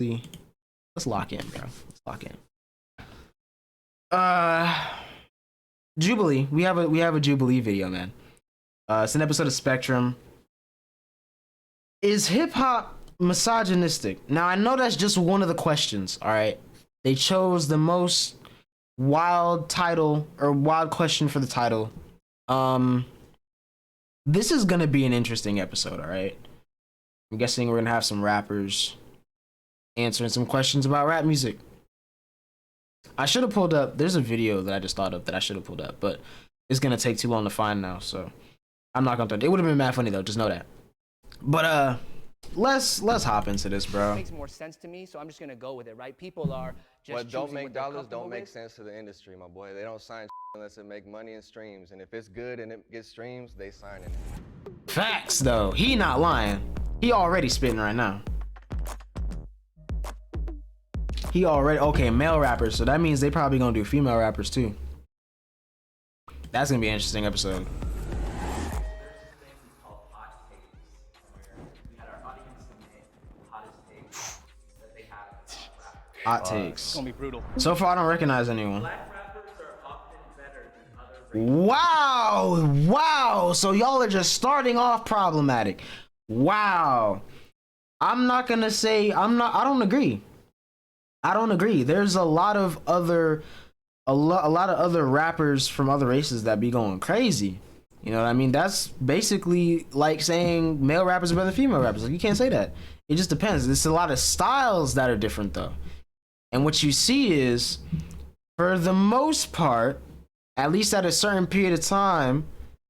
let's lock in, bro. Let's lock in. Jubilee. We have a Jubilee video, man. It's an episode of Spectrum. Is hip hop misogynistic? Now I know that's just one of the questions. All right, they chose the most wild title or wild question for the title. This is gonna be an interesting episode. All right, I'm guessing we're gonna have some rappers answering some questions about rap music. I should have pulled up. There's a video that I just thought of that I should have pulled up, but it's gonna take too long to find now, so I'm not gonna do it. It would have been mad funny though. Just know that. But let's hop into this, bro. It makes more sense to me, so I'm just gonna go with it, right? People are just what don't make what they're dollars don't comfortable make with. sense to the industry, my boy. They don't sign unless it make money and streams, and if it's good and it gets streams, they sign it. Facts though. He not lying. He already spitting right now. He already okay, male rappers, so that means they probably gonna do female rappers too. That's gonna be an interesting episode. Hot takes. It's gonna be brutal. So far, I don't recognize anyone. Wow. So y'all are just starting off problematic. Wow. I'm not gonna say I don't agree. There's a lot of other rappers from other races that be going crazy. You know what I mean? That's basically like saying male rappers are better than female rappers. Like, you can't say that. It just depends. There's a lot of styles that are different though. And what you see is, for the most part, at least at a certain period of time,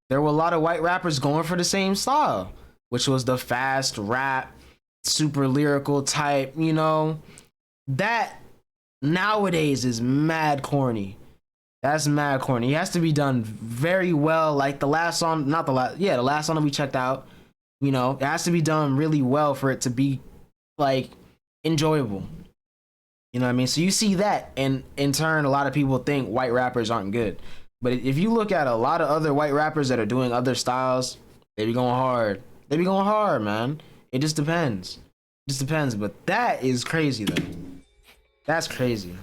there were a lot of white rappers going for the same style, which was the fast rap, super lyrical type, you know. That nowadays is mad corny. That's mad corny. It has to be done very well. Like the last song, the last song that we checked out, you know, it has to be done really well for it to be like enjoyable. You know what I mean? So you see that, and in turn, a lot of people think white rappers aren't good. But if you look at a lot of other white rappers that are doing other styles, they be going hard. They be going hard, man. It just depends. But that is crazy, though. That's crazy.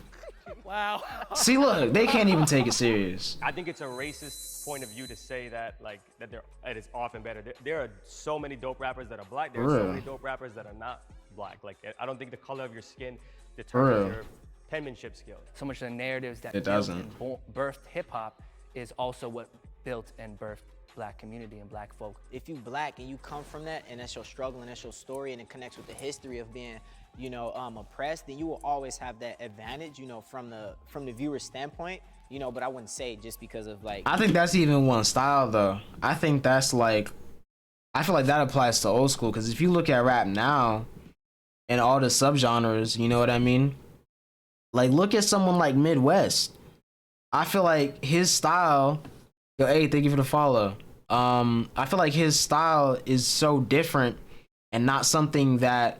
Wow. See, look, they can't even take it serious. I think it's a racist point of view to say that that it is often better. There are so many dope rappers that are black. There are so many dope rappers that are not black. Like, I don't think the color of your skin determines your penmanship skill. So much of the narratives that It built doesn't. and birthed hip hop is also what built and birthed black community and black folk. If you black and you come from that, and that's your struggle and that's your story, and it connects with the history of being, you know, oppressed, then you will always have that advantage, you know, from the viewer's standpoint, you know. But I wouldn't say just because of like. I think that's even one style, though. I think that's like, I feel like that applies to old school, because if you look at rap now and all the subgenres, you know what I mean? Like, look at someone like Midwest. I feel like his style, yo, hey, thank you for the follow. I feel like his style is so different and not something that,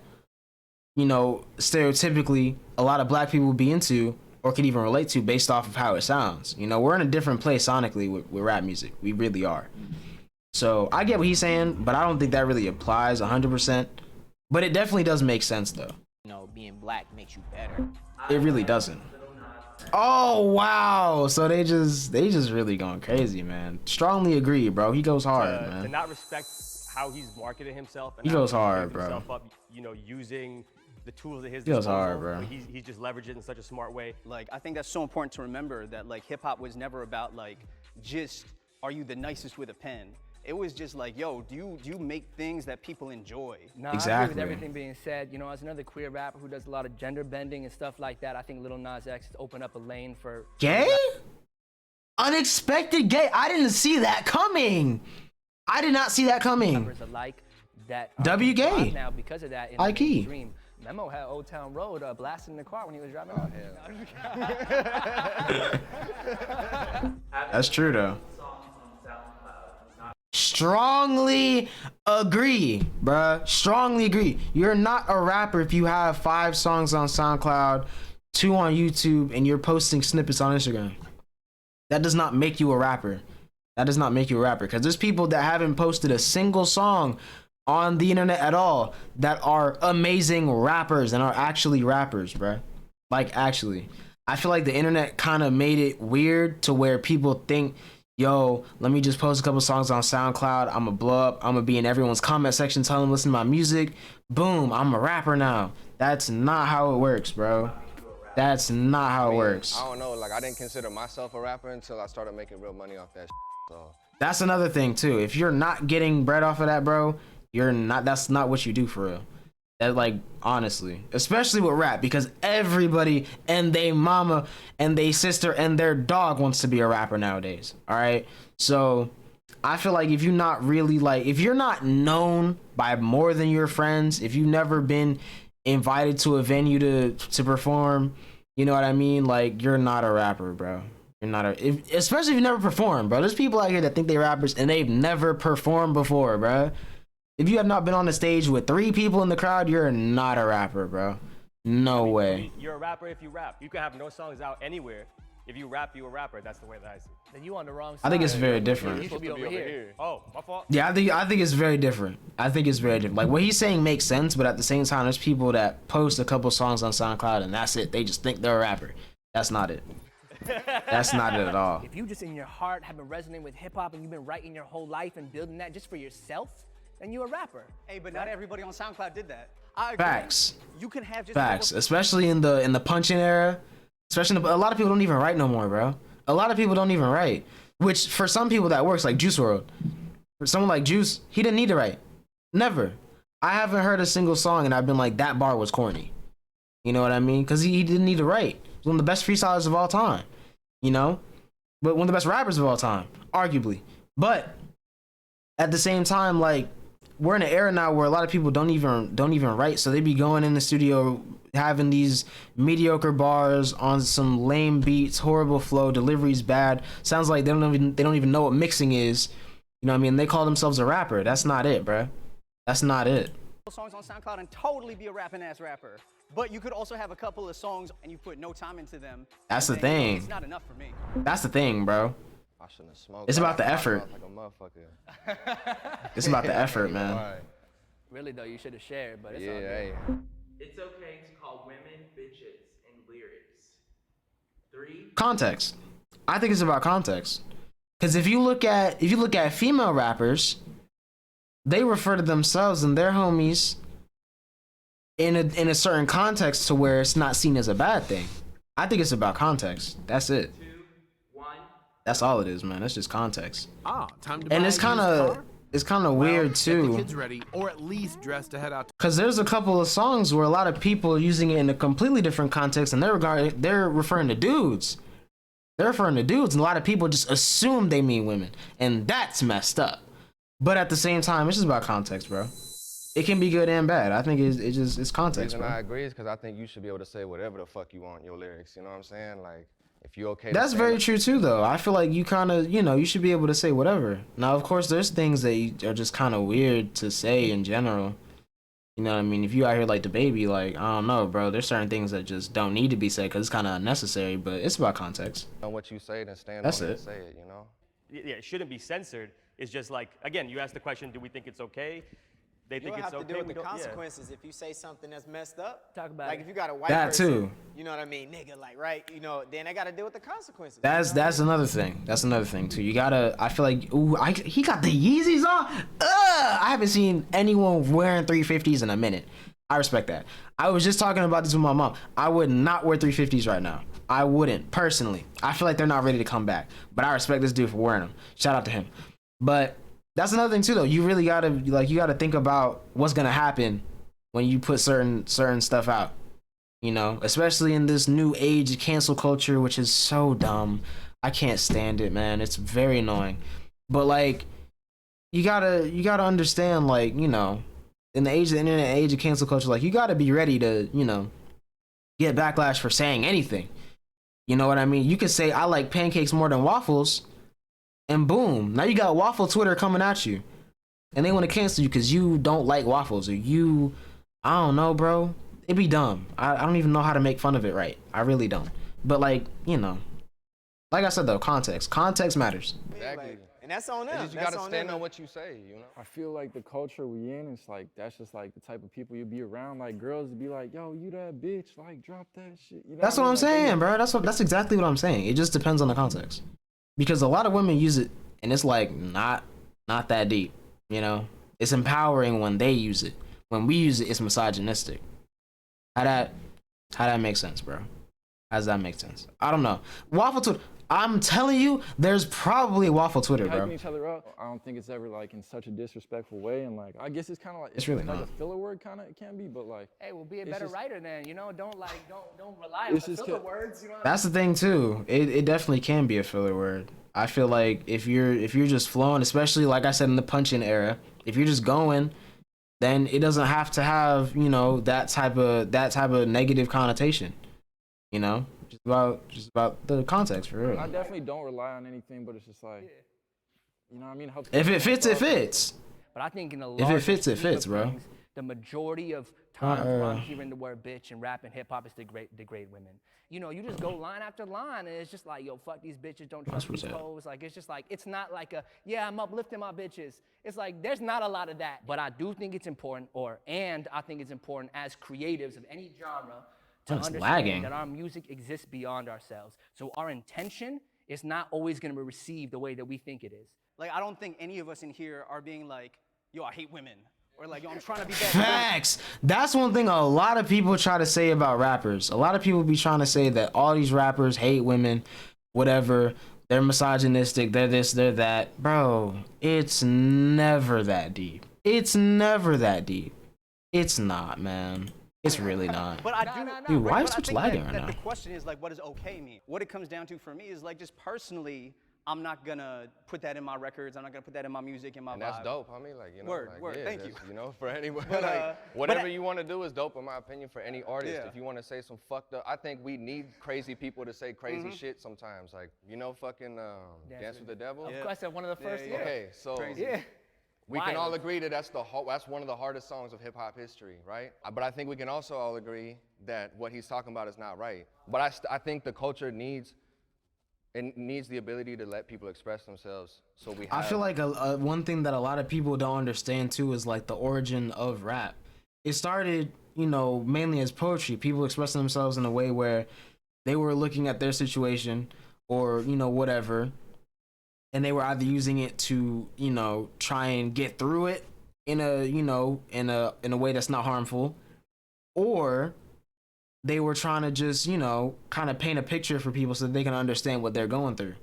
you know, stereotypically a lot of black people would be into or could even relate to based off of how it sounds. You know, we're in a different place sonically with rap music. We really are. So I get what he's saying, but I don't think that really applies 100%. But it definitely does make sense, though. You know, being black makes you better. It really doesn't. Oh wow! So they just really going crazy, man. Strongly agree, bro. He goes hard, To man. not respect how he's marketed himself. And He how goes he's hard, built bro. himself up, you know, using the tools at his He goes disposal. hard, bro. But he's just leveraged it in such a smart way. Like, I think that's so important to remember, that like hip hop was never about like just, are you the nicest with a pen? It was just like, yo, do you make things that people enjoy? No, I agree Exactly. with everything being said. You know, as another queer rapper who does a lot of gender bending and stuff like that, I think Lil Nas X has opened up a lane for Gay? Unexpected gay. I didn't see that coming. I did not see that coming. rappers alike that W gay. thrive now because of that in High the key. mainstream. Memo had Old Town Road blasting in the car when he was driving. That's true, though. Strongly agree, bruh. Strongly agree. You're not a rapper if you have 5 songs on SoundCloud, 2 on YouTube, and you're posting snippets on Instagram. That does not make you a rapper. That does not make you a rapper. Because there's people that haven't posted a single song on the internet at all that are amazing rappers and are actually rappers, bruh. Like, actually. I feel like the internet kind of made it weird to where people think, yo, let me just post a couple songs on SoundCloud. I'm gonna blow up. I'm gonna be in everyone's comment section telling them listen to my music. Boom, I'm a rapper now. That's not how it works, bro. That's not how it works. I don't know, like I didn't consider myself a rapper until I started making real money off that shit, so. That's another thing too. If you're not getting bread off of that, bro, you're not, that's not what you do for real. That, like, honestly, especially with rap, because everybody and they mama and they sister and their dog wants to be a rapper nowadays. All right. So I feel like if you're not really like, if you're not known by more than your friends, if you've never been invited to a venue to perform, you know what I mean? Like, you're not a rapper, bro. You're not especially if you never performed, bro. There's people out here that think they're rappers and they've never performed before, bro. If you have not been on the stage with 3 people in the crowd, you're not a rapper, bro. No way. You're a rapper if you rap. You can have no songs out anywhere. If you rap, you're a rapper. That's the way that I see it. Then you on the wrong side. I think it's very different. You should be over here. Oh, my fault. Yeah, I think it's very different. I think it's very different. Like, what he's saying makes sense, but at the same time, there's people that post a couple songs on SoundCloud and that's it. They just think they're a rapper. That's not it. That's not it at all. If you just in your heart have been resonating with hip hop and you've been writing your whole life and building that just for yourself, then you're a rapper. Hey, but not everybody on SoundCloud did that. I agree. Facts. You can have just Facts. Especially in the punching era. Especially a lot of people don't even write no more, bro. A lot of people don't even write. Which for some people that works, like Juice WRLD. For someone like Juice, he didn't need to write. Never. I haven't heard a single song and I've been like, that bar was corny. You know what I mean? Because he didn't need to write. He's one of the best freestylers of all time. You know? But one of the best rappers of all time. Arguably. But at the same time, like, we're in an era now where a lot of people don't even write, so they be going in the studio having these mediocre bars on some lame beats, horrible flow, delivery's bad. Sounds like they don't even know what mixing is. You know what I mean? They call themselves a rapper. That's not it, bruh. That's not it. songs on SoundCloud and totally be a rapping ass rapper. But you could also have a couple of songs and you put no time into them. That's the thing. It's not enough for me. That's the thing, bro. I shouldn't have smoked. It's about the effort. Like a motherfucker. It's about the effort, man. Right. Really though, you should have shared, but it's Yeah, all good. hey. It's okay to call women bitches in lyrics. 3. Context. I think it's about context. Because if you look at female rappers, they refer to themselves and their homies in a certain context to where it's not seen as a bad thing. I think it's about context. That's it. 2, 1. That's all it is, man. It's just context. Time to And buy it's a kind used of car? weird Get the too. kids ready, or at least dress to head out. Because there's a couple of songs where a lot of people are using it in a completely different context, and they're referring to dudes. They're referring to dudes, and a lot of people just assume they mean women, and that's messed up. But at the same time, it's just about context, bro. It can be good and bad. I think it's context, The reason bro. I agree is because I think you should be able to say whatever the fuck you want in your lyrics. You know what I'm saying? Like, if you okay. That's very true too, though. I feel like you kind of, you should be able to say whatever. Now, of course, there's things that are just kind of weird to say in general. You know what I mean? If you out here like the baby, like, I don't know, bro. There's certain things that just don't need to be said because it's kind of unnecessary. But it's about context. On what you say, then stand That's on it it. and say it. You know. Yeah, it shouldn't be censored. It's just like, again, you ask the question, do we think it's okay? They think You'll it's have to okay. deal with we the don't- yeah. consequences if you say something that's messed up. Talk about like it. if you got a white That person, too. you know what I mean, nigga, like right, then they gotta deal with the consequences. That's another thing. That's another thing too. You gotta. I feel like he got the Yeezys on. I haven't seen anyone wearing 350s in a minute. I respect that. I was just talking about this with my mom. I would not wear 350s right now. I wouldn't personally. I feel like they're not ready to come back. But I respect this dude for wearing them. Shout out to him. But that's another thing too, though. You really gotta think about what's gonna happen when you put certain stuff out. Especially in this new age of cancel culture, which is so dumb. I can't stand it, man. It's very annoying. But like, you gotta understand, like, in the age of the internet, age of cancel culture, like, you gotta be ready to, get backlash for saying anything. You know what I mean? You could say I like pancakes more than waffles, and boom, now you got waffle Twitter coming at you, and they want to cancel you because you don't like waffles, or I don't know, bro. It'd be dumb. I don't even know how to make fun of it right. I really don't. But like I said though, context matters. Exactly. And that's on them. It's just you That's gotta on stand them. on what you say, you know? I feel like the culture we in, it's like, that's just like the type of people you be around. Like girls be like, yo, you that bitch, like drop that shit. You know That's what I'm Like, they saying, get- bro. That's exactly what I'm saying. It just depends on the context, because a lot of women use it, and it's like not that deep. You know, it's empowering when they use it. When we use it, it's misogynistic. How that makes sense, bro? How does that make sense? I don't know. Waffle Twitter. I'm telling you, there's probably Waffle Twitter, hyping bro. each other up. I don't think it's ever like in such a disrespectful way, and like I guess it's kind of like It's really like not. a filler word, kind of it can be, but like Hey, well, be a It's better just- writer then. You know, don't rely on It's the just filler ca- words. You know. That's the thing too. It definitely can be a filler word. I feel like if you're just flowing, especially like I said in the punch-in era, if you're just going, then it doesn't have to have, you know, that type of negative connotation. You know, just about the context for real. I definitely don't rely on anything, but it's just like, you know what I mean? Helps If it people fits, it myself. fits. But I think in the If it larger fits, it scheme of fits, bro. things, the majority of times where I'm hearing the word bitch and rap and hip hop is degrade women. You know, you just go line after line, and it's just like, yo, fuck these bitches, don't trust these hoes. Like, it's just like, it's not like a, yeah, I'm uplifting my bitches. It's like, there's not a lot of that. But I do think it's important, and I think it's important as creatives of any genre to Oh, it's understand lagging. that our music exists beyond ourselves. So our intention is not always gonna be received the way that we think it is. Like, I don't think any of us in here are being like, yo, I hate women. Or like, yo, I'm trying to be better. Facts. That's one thing a lot of people try to say about rappers. A lot of people be trying to say that all these rappers hate women, whatever. They're misogynistic. They're this, they're that. Bro, it's never that deep. It's never that deep. It's not, man. It's really not. But I do. Dude, why is but I Twitch think lagging that right now? The question is like, what does okay mean? What it comes down to for me is like, just personally, I'm not gonna put that in my records. I'm not gonna put that in my music, in my And vibe. that's dope. I mean, like, you know, Word, like, word, yeah, thank that's, you. know, for anyone, But, like, whatever but you want to do is dope, in my opinion, for any artist. Yeah. If you want to say some fucked up, I think we need crazy people to say crazy shit sometimes. Like, you know, fucking Dance with the Devil. Of course, that's one of the first. yeah. Okay, so Yeah. we can all Wild. agree that that's one of the hardest songs of hip hop history, right? But I think we can also all agree that what he's talking about is not right. But I think the culture needs the ability to let people express themselves. So we have. I feel like one thing that a lot of people don't understand too is like the origin of rap. It started, you know, mainly as poetry. People expressing themselves in a way where they were looking at their situation or, you know, whatever, and they were either using it to, you know, try and get through it in a, you know, in a way that's not harmful, or they were trying to just, you know, kind of paint a picture for people so that they can understand what they're going through.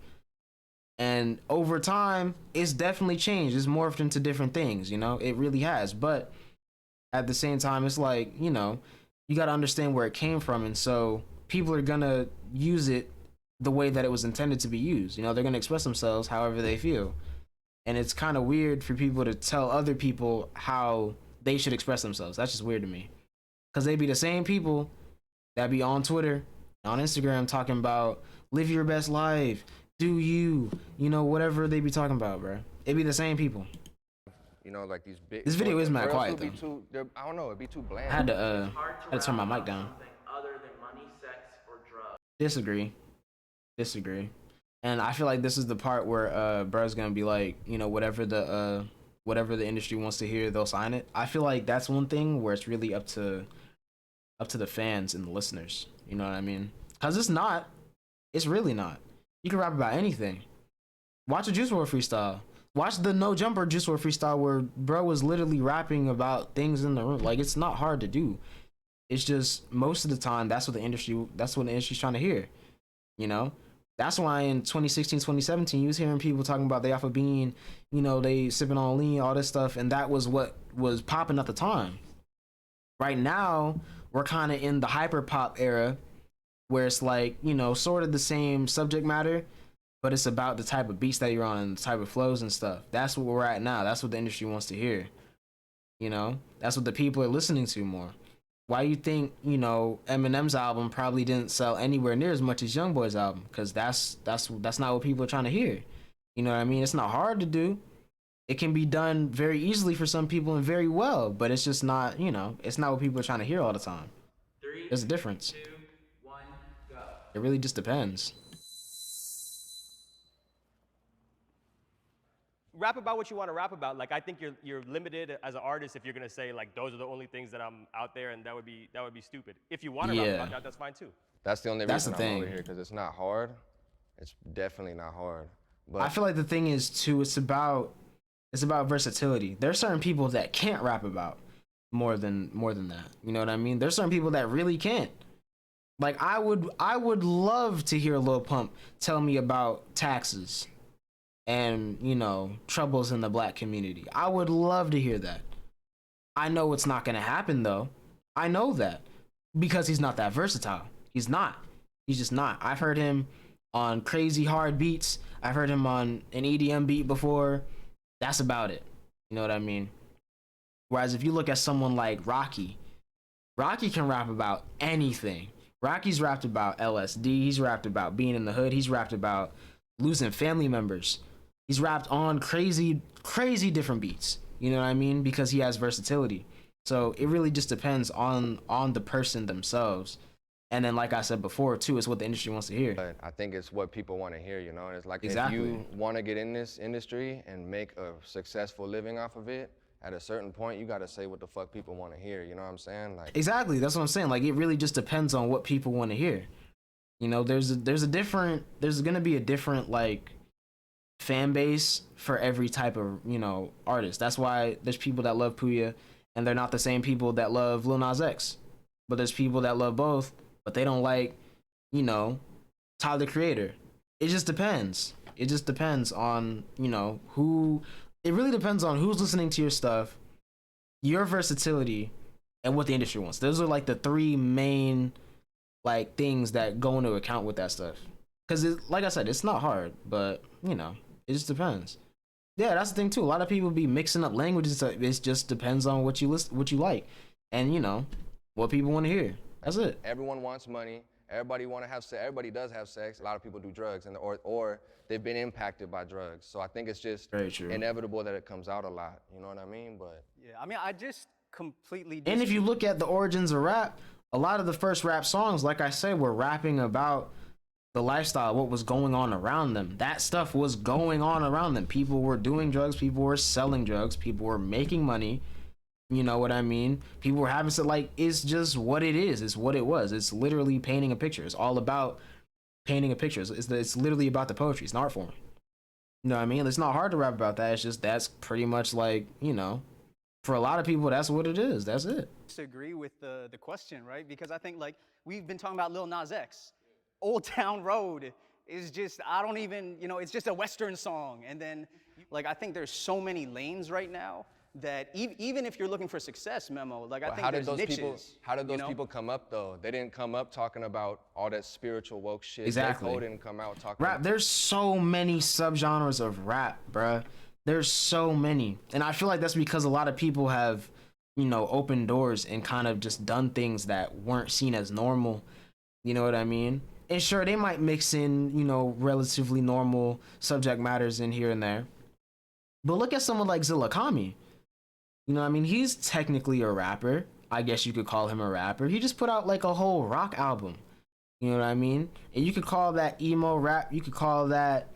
And over time, it's definitely changed. It's morphed into different things, you know? It really has. But at the same time, it's like, you know, you got to understand where it came from. And so people are going to use it the way that it was intended to be used. You know, they're going to express themselves however they feel. And it's kind of weird for people to tell other people how they should express themselves. That's just weird to me. Because they be the same people that be on Twitter, on Instagram, talking about live your best life, do you know, whatever they be talking about, bro. It be the same people. You know, like these big. This video is mad girls quiet, would be I don't know, it'd be too bland. I had to turn my mic down. Something other than money, sex, or drugs. Disagree. And I feel like this is the part where bro's gonna be like, you know, whatever the industry wants to hear, they'll sign it. I feel like that's one thing where it's really up to the fans and the listeners. You know what I mean? Cause it's really not. You can rap about anything. Watch a Juice WRLD freestyle. Watch the No Jumper Juice WRLD freestyle where bro was literally rapping about things in the room. Like, it's not hard to do. It's just most of the time that's what the industry's trying to hear. You know? That's why in 2016, 2017, you was hearing people talking about they off of being, you know, they sipping on lean, all this stuff, and that was what was popping at the time. Right now, we're kind of in the hyper pop era where it's like, you know, sort of the same subject matter, but it's about the type of beats that you're on and the type of flows and stuff. That's what we're at now. That's what the industry wants to hear. You know, that's what the people are listening to more. Why you think, you know, Eminem's album probably didn't sell anywhere near as much as YoungBoy's album? Because that's not what people are trying to hear. You know what I mean? It's not hard to do. It can be done very easily for some people and very well, but it's just not, you know, it's not what people are trying to hear all the time. There's a difference. 2, 1, go. It really just depends. rap about what you want to rap about. Like I think you're limited as an artist if you're gonna say like those are the only things that I'm out there, and that would be stupid. If you want to rap about that, that's fine too. That's the only That's reason the I'm over thing. here, because it's not hard. It's definitely not hard. But I feel like the thing is too, it's about versatility. There's certain people that can't rap about more than that. You know what I mean? There's certain people that really can't. Like I would love to hear Lil Pump tell me about taxes and, you know, troubles in the black community. I would love to hear that. I know it's not going to happen though. I know that because he's not that versatile. He's not. He's just not. I've heard him on crazy hard beats. I've heard him on an EDM beat before. That's about it. You know what I mean? Whereas if you look at someone like Rocky can rap about anything. Rocky's rapped about LSD. He's rapped about being in the hood. He's rapped about losing family members. He's rapped on crazy different beats. You know what I mean? Because he has versatility. So it really just depends on the person themselves. And then, like I said before, too, it's what the industry wants to hear. But I think it's what people want to hear, you know? And it's like Exactly. if you want to get in this industry and make a successful living off of it, at a certain point, you got to say what the fuck people want to hear, you know what I'm saying? Like Exactly, that's what I'm saying. Like it really just depends on what people want to hear. You know, there's gonna be a different like fan base for every type of, you know, artist. That's why there's people that love Puya and they're not the same people that love Lil Nas X. But there's people that love both, but they don't like, you know, Tyler the Creator. It just depends. It just depends on, you know, who. It really depends on who's listening to your stuff, your versatility, and what the industry wants. Those are like the three main like things that go into account with that stuff. Because like I said, it's not hard, but you know, it just depends. Yeah, that's the thing too. A lot of people be mixing up languages. So it just depends on what you like, and you know, what people want to hear. That's it. everyone wants money. Everybody want to have sex. Everybody does have sex. A lot of people do drugs, and or they've been impacted by drugs. So I think it's just Very true. inevitable that it comes out a lot. You know what I mean? But Yeah, I mean, I just completely. And if you look at the origins of rap, a lot of the first rap songs, like I said, were rapping about the lifestyle, what was going on around them. That stuff was going on around them. People were doing drugs. People were selling drugs. People were making money. You know what I mean? People were having to like, it's just what it is. It's what it was. It's literally painting a picture. It's all about painting a picture. It's literally about the poetry. It's an art form. You know what I mean? It's not hard to rap about that. It's just that's pretty much like, you know, for a lot of people, that's what it is. That's it. Disagree with the question, right? Because I think like we've been talking about Lil Nas X. Old Town Road is just, I don't even, you know, it's just a Western song. And then like I think there's so many lanes right now that even if you're looking for success, Memo, like I think there's niches. How did those people come up though? They didn't come up talking about all that spiritual woke shit. Exactly. J. Cole didn't come out talking Rap, about there's so many subgenres of rap, bruh. There's so many. And I feel like that's because a lot of people have, you know, opened doors and kind of just done things that weren't seen as normal. You know what I mean? And sure, they might mix in, you know, relatively normal subject matters in here and there. But look at someone like Zilla Kami. You know what I mean? He's technically a rapper. I guess you could call him a rapper. He just put out like a whole rock album. You know what I mean? And you could call that emo rap. You could call that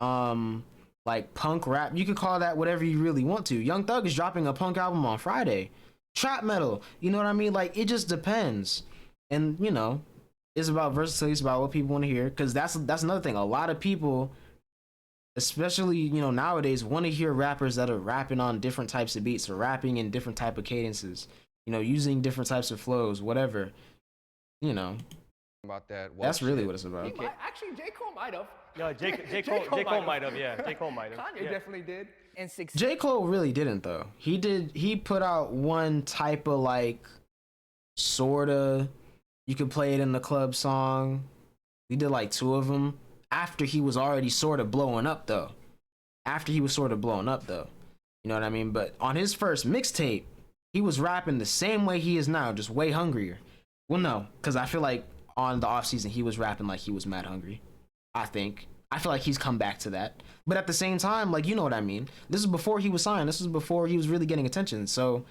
like punk rap. You could call that whatever you really want to. Young Thug is dropping a punk album on Friday. Trap metal. You know what I mean? Like it just depends. And you know, it's about versatility. It's about what people want to hear. Because that's another thing. A lot of people, especially, you know, nowadays, want to hear rappers that are rapping on different types of beats or rapping in different type of cadences, you know, using different types of flows, whatever, you know. about that. That's really what it's about. Actually, J. Cole might have. No, J. Cole might have, yeah. J. Cole might have. Kanye definitely did. And J. Cole really didn't though. He put out one type of like sorta, you could play it in the club song. He did like two of them after he was already sort of blowing up though. You know what I mean? But on his first mixtape, he was rapping the same way he is now, just way hungrier. Well, no, because I feel like on the off season he was rapping like he was mad hungry. I feel like he's come back to that. But at the same time, like, you know what I mean? This is before he was signed. This is before he was really getting attention. So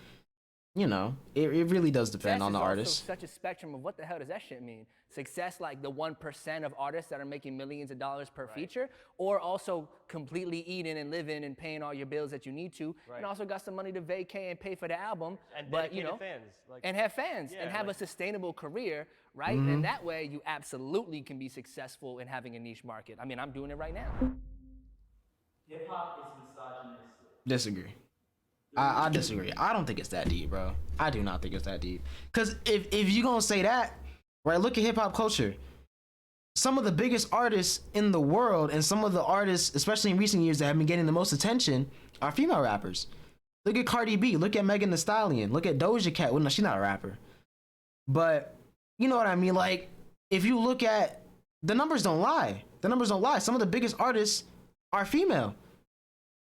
you know, it really does depend Success on the is also artist. such a spectrum of what the hell does that shit mean? Success, like the 1% of artists that are making millions of dollars per feature, or also completely eating and living and paying all your bills that you need to, and also got some money to vacay and pay for the album, And but dedicated fans. Like, and have fans Yeah, and have like- a sustainable career, right? Mm-hmm. And that way you absolutely can be successful in having a niche market. I mean, I'm doing it right now. Hip hop is misogynistic. Disagree. I disagree. I don't think it's that deep, bro. I do not think it's that deep. Cause if you gonna say that, right? Look at hip hop culture. Some of the biggest artists in the world, and some of the artists, especially in recent years, that have been getting the most attention, are female rappers. Look at Cardi B. Look at Megan Thee Stallion. Look at Doja Cat. Well, no, she's not a rapper, but you know what I mean. Like, if you look at the numbers, don't lie. The numbers don't lie. Some of the biggest artists are female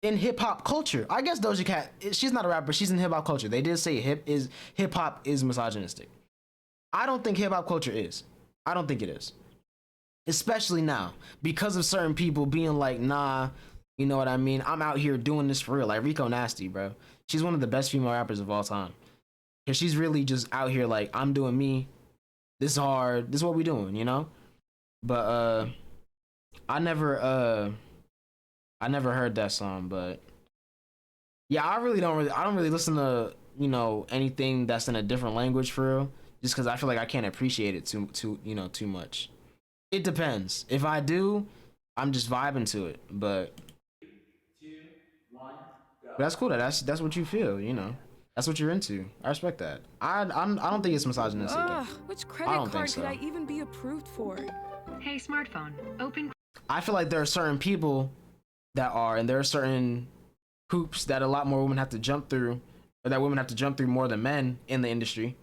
in hip hop culture. I guess Doja Cat, she's not a rapper, she's in hip hop culture. They did say hip hop is misogynistic. I don't think hip hop culture is. I don't think it is. Especially now, because of certain people being like, nah, you know what I mean? I'm out here doing this for real. Like Rico Nasty, bro. She's one of the best female rappers of all time. Cause she's really just out here like, I'm doing me. This is hard. This is what we doing, you know? But I never heard that song, but yeah, I don't really listen to, you know, anything that's in a different language for real, just because I feel like I can't appreciate it too much. It depends. If I do, I'm just vibing to it, but 2, 1, go. that's cool. That's what you feel, you know. That's what you're into. I respect that. I don't think it's misogynistic. Ugh, which I credit don't card think so. could I even be approved for? Hey, smartphone, open. I feel like there are certain people that are, and there are certain hoops that a lot more women have to jump through, or that women have to jump through more than men in the industry.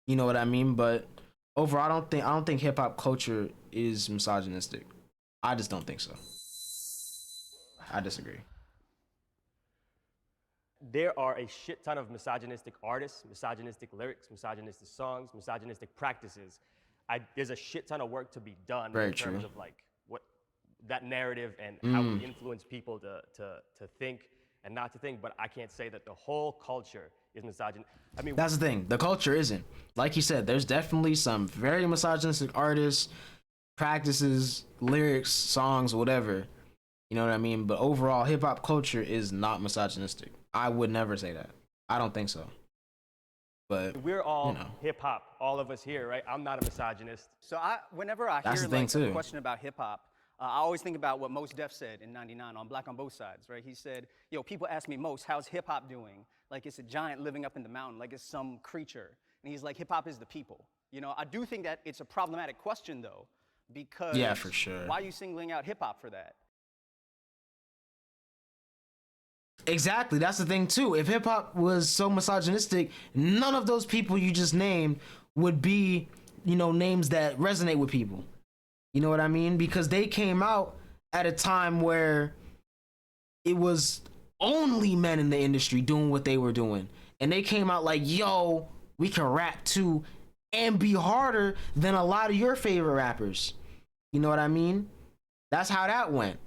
You know what I mean? But overall, I don't think hip hop culture is misogynistic. I just don't think so. I disagree. There are a shit ton of misogynistic artists, misogynistic lyrics, misogynistic songs, misogynistic practices. There's a shit ton of work to be done Very in terms true. of like what that narrative and how we influence people to think and not to think. But I can't say that the whole culture is misogynist. I mean, That's the thing. The culture isn't. Like you said, there's definitely some very misogynistic artists, practices, lyrics, songs, whatever. You know what I mean? But overall, hip hop culture is not misogynistic. I would never say that. I don't think so. But we're all you know. hip hop, all of us here, right? I'm not a misogynist. So whenever I That's hear the thing, like too. a question about hip hop, I always think about what Mos Def said in '99 on Black on Both Sides, right? He said, "Yo, people ask me, Mos, how's hip hop doing? Like it's a giant living up in the mountain, like it's some creature." And he's like, "Hip hop is the people." You know, I do think that it's a problematic question though, because Yeah, for sure. why are you singling out hip hop for that? Exactly, that's the thing too. If hip hop was so misogynistic, none of those people you just named would be, you know, names that resonate with people. You know what I mean? Because they came out at a time where it was only men in the industry doing what they were doing. And they came out like, yo, we can rap too and be harder than a lot of your favorite rappers. You know what I mean? That's how that went.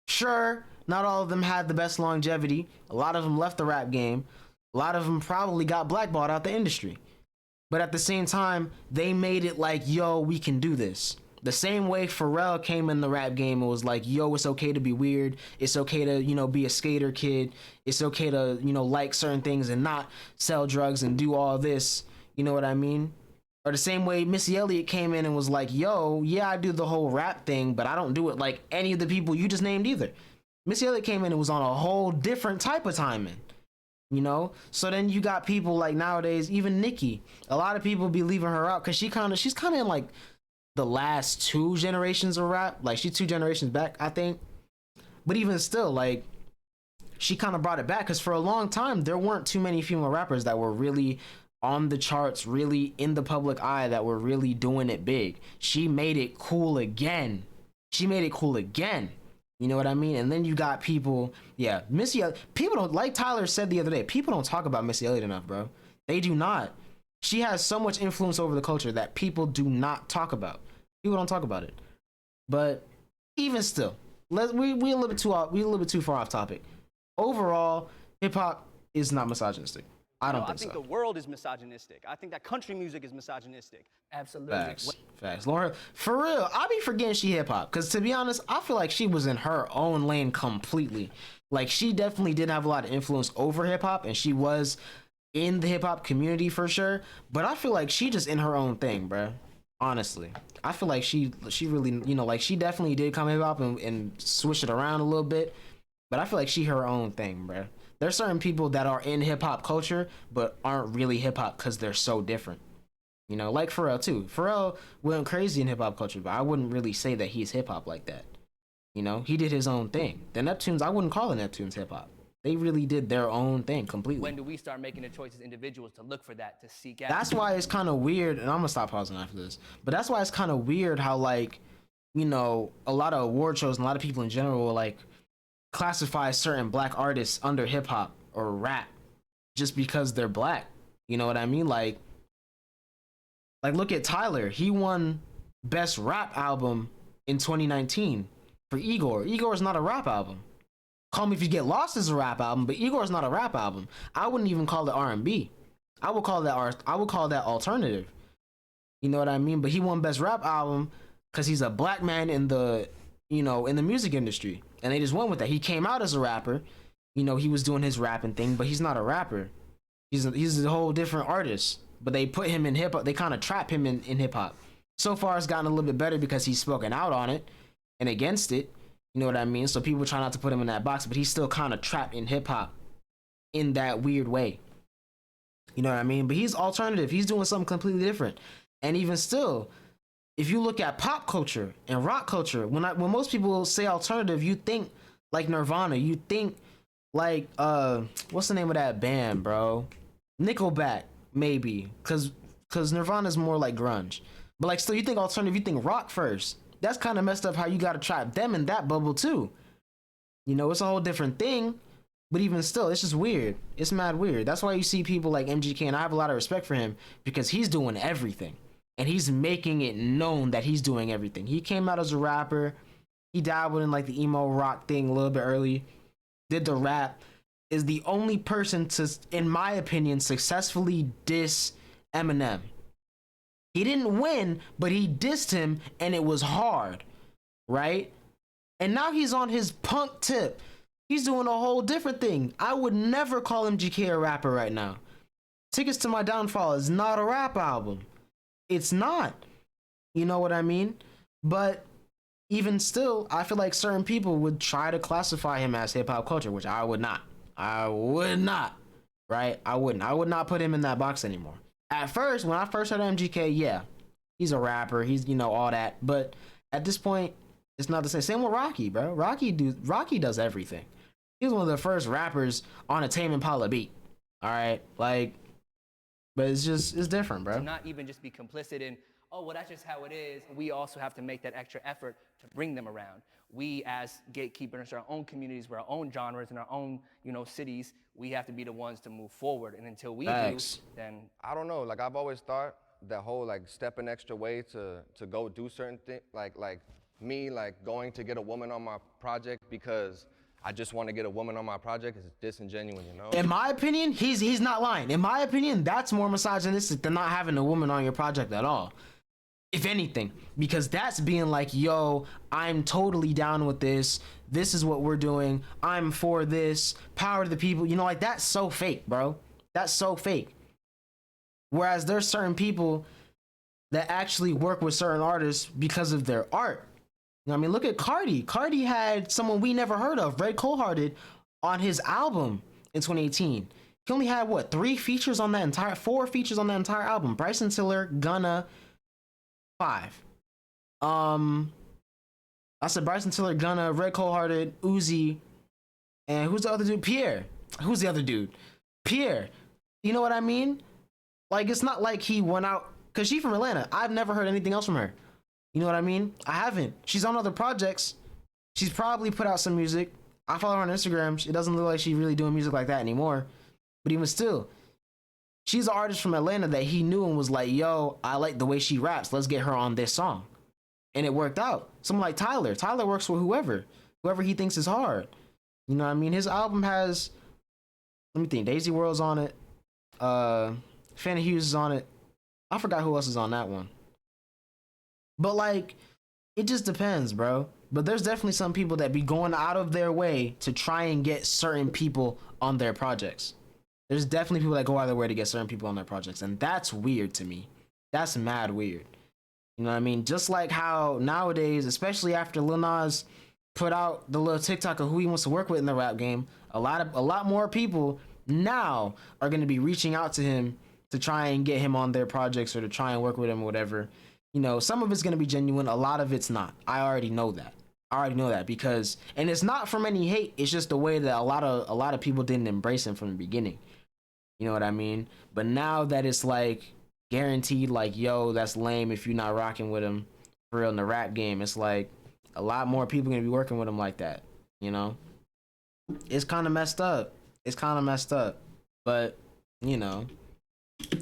Sure, not all of them had the best longevity. A lot of them left the rap game. A lot of them probably got blackballed out the industry. But at the same time, they made it like, yo, we can do this. The same way Pharrell came in the rap game and was like, yo, it's okay to be weird. It's okay to, you know, be a skater kid. It's okay to, you know, like certain things and not sell drugs and do all this. You know what I mean? Or the same way Missy Elliott came in and was like, yo, yeah, I do the whole rap thing, but I don't do it like any of the people you just named either. Missy Elliott came in and was on a whole different type of timing. You know, so then you got people like nowadays, even Nicki. A lot of people be leaving her out because she's kind of in like the last 2 generations of rap. Like she's 2 generations back, I think. But even still, like she kind of brought it back because for a long time there weren't too many female rappers that were really on the charts, really in the public eye, that were really doing it big. She made it cool again. You know what I mean? And then you got people, yeah, Missy Elliott. People don't, like Tyler said the other day, people don't talk about Missy Elliott enough, bro. They do not. She has so much influence over the culture that people do not talk about. People don't talk about it. But even still, we a little bit too far off topic. Overall, hip hop is not misogynistic. I don't No, think I think so. the world is misogynistic. I think that country music is misogynistic. Absolutely. Facts. Lauren, for real, I be forgetting she hip hop. Cause to be honest, I feel like she was in her own lane completely. Like she definitely did have a lot of influence over hip hop, and she was in the hip hop community for sure. But I feel like she just in her own thing, bruh. Honestly, I feel like she really, you know, like she definitely did come hip hop and switch it around a little bit. But I feel like she her own thing, bruh. There's certain people that are in hip hop culture, but aren't really hip hop because they're so different. You know, like Pharrell too. Pharrell went crazy in hip hop culture, but I wouldn't really say that he's hip hop like that. You know, he did his own thing. The Neptunes, I wouldn't call the Neptunes hip hop. They really did their own thing completely. When do we start making the choice as individuals to look for that, to seek out? That's why it's kind of weird, and I'm gonna stop pausing after this. But that's why it's kind of weird how, like, you know, a lot of award shows and a lot of people in general will like classify certain black artists under hip hop or rap just because they're black. You know what I mean? Like look at Tyler. He won best rap album in 2019 for Igor. Igor is not a rap album. Call Me If You Get Lost is a rap album, but Igor is not a rap album. I wouldn't even call it R&B. I would call that alternative. You know what I mean? But he won best rap album because he's a black man in the, you know, in the music industry, and they just went with that. He came out as a rapper. You know, he was doing his rapping thing, but he's not a rapper. He's a whole different artist. But they put him in hip hop. They kind of trap him in hip hop. So far, it's gotten a little bit better because he's spoken out on it and against it. You know what I mean? So people try not to put him in that box, but he's still kind of trapped in hip hop in that weird way. You know what I mean? But he's alternative. He's doing something completely different. And even still, if you look at pop culture and rock culture, when most people say alternative, you think like Nirvana. You think like what's the name of that band, bro? Nickelback, maybe, because Nirvana's more like grunge. But like still, you think alternative, you think rock first. That's kind of messed up how you gotta trap them in that bubble too. You know, it's a whole different thing. But even still, it's just weird. It's mad weird. That's why you see people like MGK, and I have a lot of respect for him because he's doing everything. And he's making it known that he's doing everything. He came out as a rapper. He dabbled in like the emo rock thing a little bit early. Did the rap. Is the only person to, in my opinion, successfully diss Eminem. He didn't win, but he dissed him, and it was hard, right? And now he's on his punk tip. He's doing a whole different thing. I would never call MGK a rapper right now. Tickets to My Downfall is not a rap album. It's not. You know what I mean? But even still, I feel like certain people would try to classify him as hip-hop culture, which I would not. I would not, right? I wouldn't. I would not put him in that box anymore. At first, when I first heard MGK, yeah, he's a rapper. He's, you know, all that. But at this point, it's not the same. Same with Rocky, bro. Rocky does everything. He was one of the first rappers on a Tame Impala beat. All right, like, but it's different, bro. To not even just be complicit in, oh, well, that's just how it is. We also have to make that extra effort to bring them around. We, as gatekeepers in our own communities, with our own genres, in our own, you know, cities, we have to be the ones to move forward. And until we do, then I don't know. Like I've always thought that whole like step an extra way to go do certain things, like me like going to get a woman on my project because I just want to get a woman on my project is disingenuous, you know? In my opinion, he's not lying. In my opinion, that's more misogynistic than not having a woman on your project at all. If anything, because that's being like, yo, I'm totally down with this. This is what we're doing. I'm for this. Power to the people. You know, like that's so fake, bro. That's so fake. Whereas there's certain people that actually work with certain artists because of their art. You know what I mean? Look at Cardi. Cardi had someone we never heard of, Red Cold-Hearted, on his album in 2018. He only had, what, 4 features on that entire album. Bryson Tiller, Gunna, 5. I said Bryson Tiller, Gunna, Red Cold-Hearted, Uzi, and who's the other dude? Pierre. Who's the other dude? Pierre. You know what I mean? Like, it's not like he went out, because she's from Atlanta. I've never heard anything else from her. You know what I mean? I haven't. She's on other projects. She's probably put out some music. I follow her on Instagram. It doesn't look like she's really doing music like that anymore. But even still, she's an artist from Atlanta that he knew and was like, yo, I like the way she raps. Let's get her on this song. And it worked out. Someone like Tyler. Tyler works with whoever he thinks is hard. You know what I mean? His album has let me think. Daisy World's on it. Fanny Hughes is on it. I forgot who else is on that one. But like, it just depends, bro. But there's definitely some people that be going out of their way to try and get certain people on their projects. There's definitely people that go out of their way to get certain people on their projects, and that's weird to me. That's mad weird. You know what I mean? Just like how nowadays, especially after Lil Nas put out the little TikTok of who he wants to work with in the rap game, a lot more people now are going to be reaching out to him to try and get him on their projects or to try and work with him or whatever. You know, some of it's going to be genuine, a lot of it's not. I already know that because, and it's not from any hate, it's just the way that a lot of people didn't embrace him from the beginning. You know what I mean? But now that it's like guaranteed, like, yo, that's lame if you're not rocking with him for real in the rap game, it's like a lot more people gonna be working with him like that, you know? It's kind of messed up. But, you know,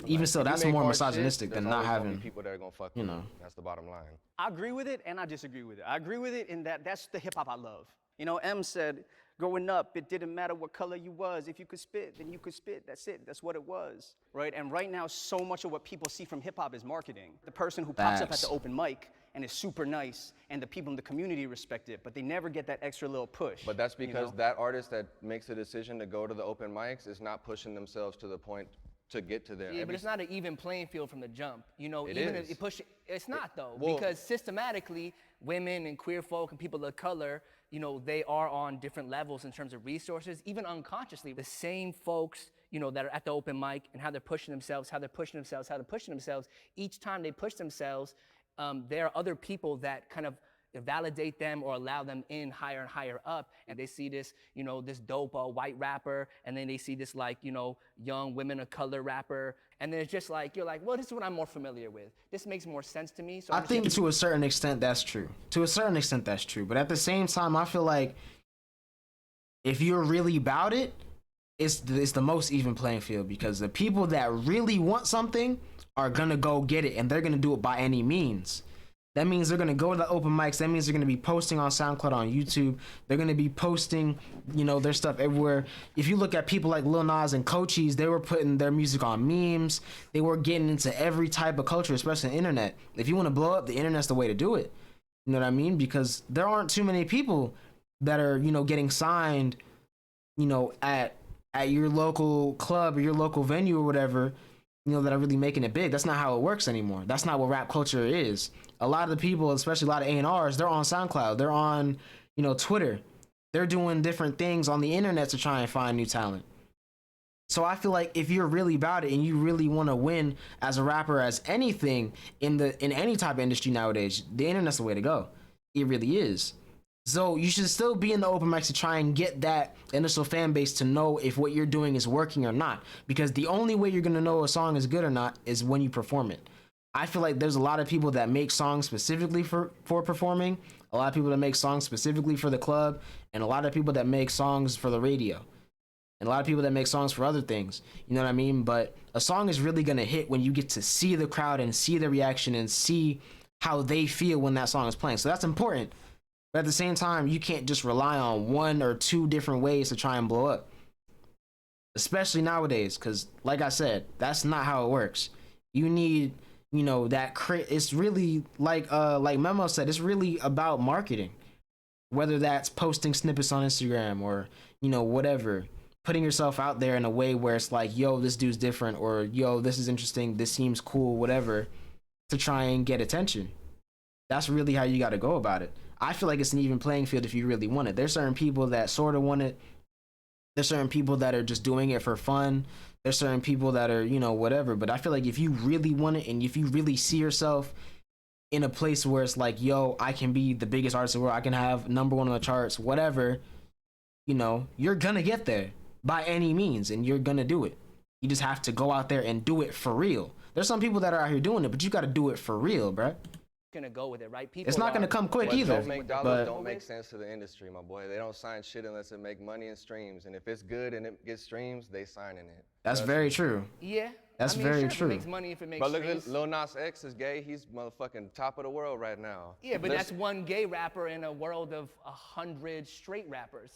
even still, that's more misogynistic than not having people that are gonna fuck you with know. you. That's the bottom line. I agree with it and I disagree with it. I agree with it in that that's the hip hop I love. You know, M said, growing up, it didn't matter what color you was. If you could spit, then you could spit. That's it. That's what it was, right? And right now, so much of what people see from hip hop is marketing. The person who pops up at the open mic and is super nice, and the people in the community respect it, but they never get that extra little push. But that's because that artist that makes a decision to go to the open mics is not pushing themselves to the point to get to there. Yeah, but it's not an even playing field from the jump. You know, It even is. if it push, it's not though, Well, because systematically, women and queer folk and people of color, you know, they are on different levels in terms of resources, even unconsciously. The same folks, you know, that are at the open mic and how they're pushing themselves, each time they push themselves, there are other people that kind of validate them or allow them in higher and higher up, and they see this, you know, this dope white rapper, and then they see this, like, you know, young women of color rapper, and then it's just like, you're like, well, this is what I'm more familiar with. This makes more sense to me. So I think to a certain extent that's true. But at the same time, I feel like if you're really about it, it's the most even playing field, because the people that really want something are gonna go get it, and they're gonna do it by any means. That means they're gonna go to the open mics. That means they're gonna be posting on SoundCloud, on YouTube. They're gonna be posting, you know, their stuff everywhere. If you look at people like Lil Nas and Cochise, they were putting their music on memes. They were getting into every type of culture, especially the internet. If you want to blow up, the internet's the way to do it. You know what I mean? Because there aren't too many people that are, you know, getting signed, you know, at your local club or your local venue or whatever, you know, that are really making it big. That's not how it works anymore. That's not what rap culture is. A lot of the people, especially a lot of A&Rs, they're on SoundCloud. They're on, you know, Twitter. They're doing different things on the internet to try and find new talent. So I feel like if you're really about it and you really want to win as a rapper, as anything in any type of industry nowadays, the internet's the way to go. It really is. So you should still be in the open mics to try and get that initial fan base to know if what you're doing is working or not. Because the only way you're going to know a song is good or not is when you perform it. I feel like there's a lot of people that make songs specifically for performing, a lot of people that make songs specifically for the club, and a lot of people that make songs for the radio, and a lot of people that make songs for other things. You know what I mean? But a song is really going to hit when you get to see the crowd and see the reaction and see how they feel when that song is playing. So that's important. But at the same time, you can't just rely on one or two different ways to try and blow up. Especially nowadays, because like I said, that's not how it works. You need, you know, it's really like Memo said, it's really about marketing. Whether that's posting snippets on Instagram or, you know, whatever. Putting yourself out there in a way where it's like, yo, this dude's different, or yo, this is interesting, this seems cool, whatever, to try and get attention. That's really how you got to go about it. I feel like it's an even playing field if you really want it. There's certain people that sort of want it. There's certain people that are just doing it for fun. There's certain people that are, you know, whatever. But I feel like if you really want it and if you really see yourself in a place where it's like, yo, I can be the biggest artist in the world, I can have #1 on the charts, whatever, you know, you're going to get there by any means and you're going to do it. You just have to go out there and do it for real. There's some people that are out here doing it, but you got to do it for real, bruh. Gonna go with it, right? People it's not gonna come quick either. Dollars don't make sense to the industry, my boy. They don't sign shit unless it make money and streams. And if it's good and it gets streams, they signing it. That's very true. Yeah. That's very true. It makes money if it makes But look streams. at Lil Nas X is gay. He's motherfucking top of the world right now. Yeah, but that's one gay rapper in a world of 100 straight rappers.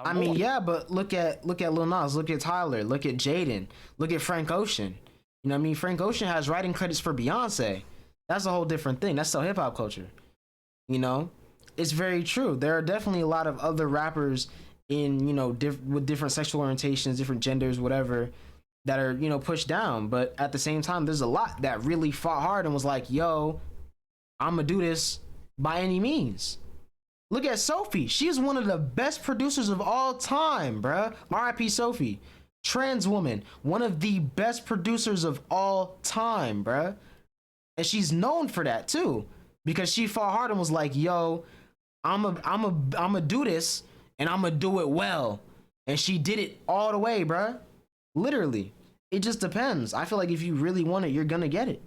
I mean, yeah, but look at Lil Nas, look at Tyler, look at Jaden, look at Frank Ocean. You know what I mean? Frank Ocean has writing credits for Beyonce. That's a whole different thing. That's still hip hop culture. You know, it's very true. There are definitely a lot of other rappers in, you know, with different sexual orientations, different genders, whatever, that are, you know, pushed down. But at the same time, there's a lot that really fought hard and was like, yo, I'm gonna do this by any means. Look at Sophie. She's one of the best producers of all time, bruh. R.I.P. Sophie. Trans woman. One of the best producers of all time, bruh. And she's known for that too. Because she fought hard and was like, yo, I'ma do this and I'ma do it well. And she did it all the way, bruh. Literally. It just depends. I feel like if you really want it, you're gonna get it.